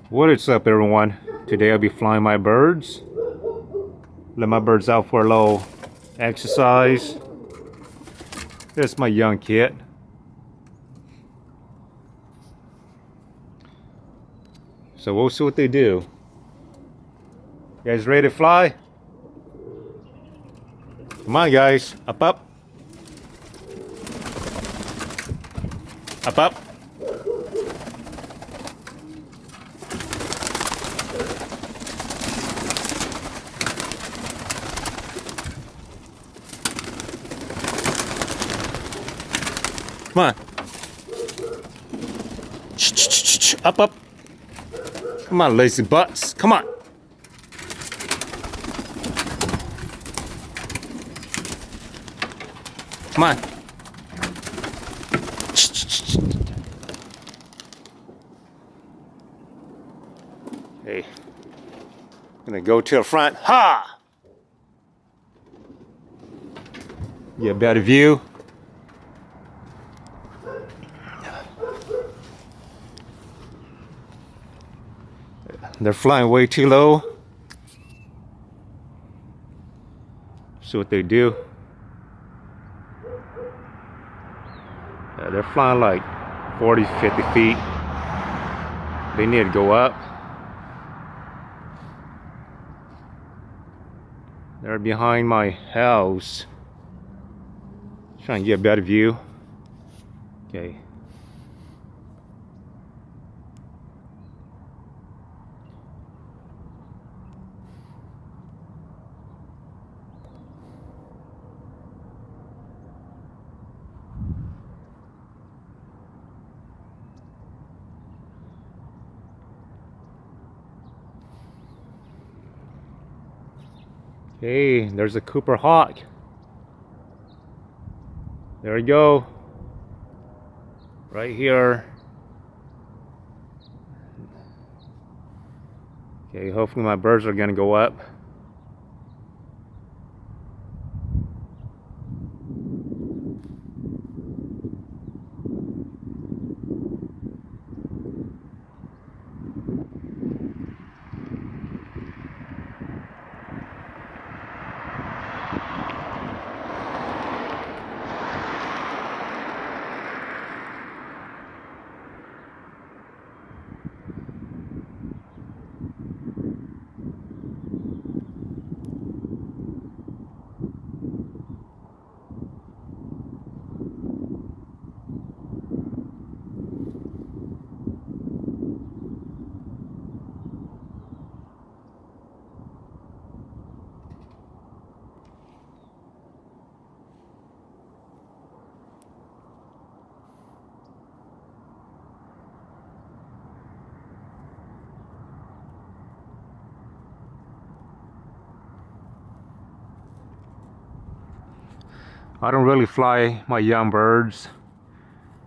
What is up, everyone? Today I'll be flying my birds. Let my birds out for a little exercise. There's my young kid. So we'll see what they do. You guys ready to fly? Come on, guys. Up, up. Up, up. Come on. Up, up. Come on, lazy butts. Come on. Come on. Hey. Gonna go to the front. Ha! Get a better view. They're flying way too low. See what they do. They're flying like 40, 50 feet. They need to go up. They're behind my house. Trying to get a better view. Okay. Hey, there's a Cooper Hawk. There we go. Right here. Okay, hopefully my birds are gonna go up. I don't really fly my young birds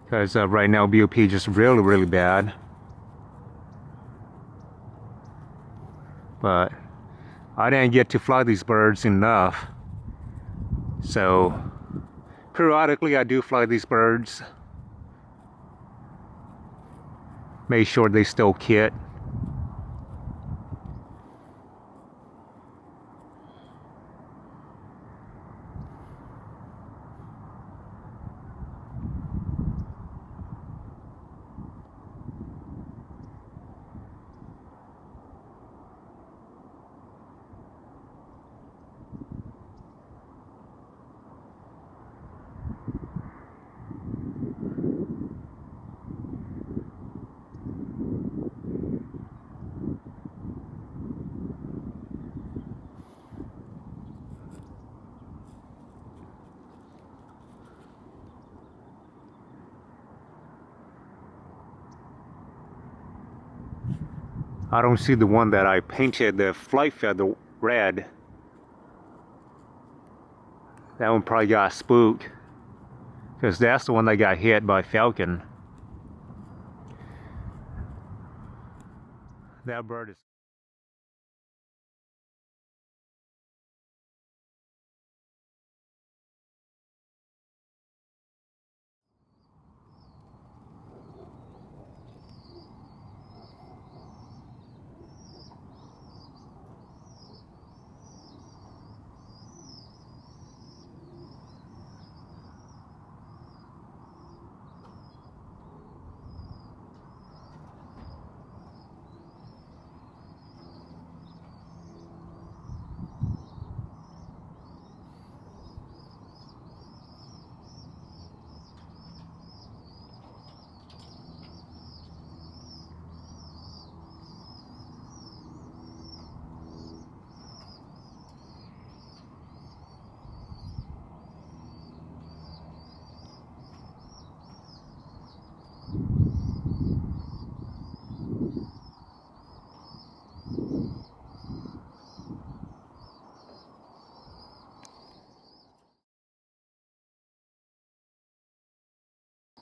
because right now BOP is just really bad. But I didn't get to fly these birds enough. So periodically I do fly these birds. Make sure they still kit. I don't see the one that I painted the flight feather red. That one probably got spooked, because that's the one that got hit by Falcon. That bird is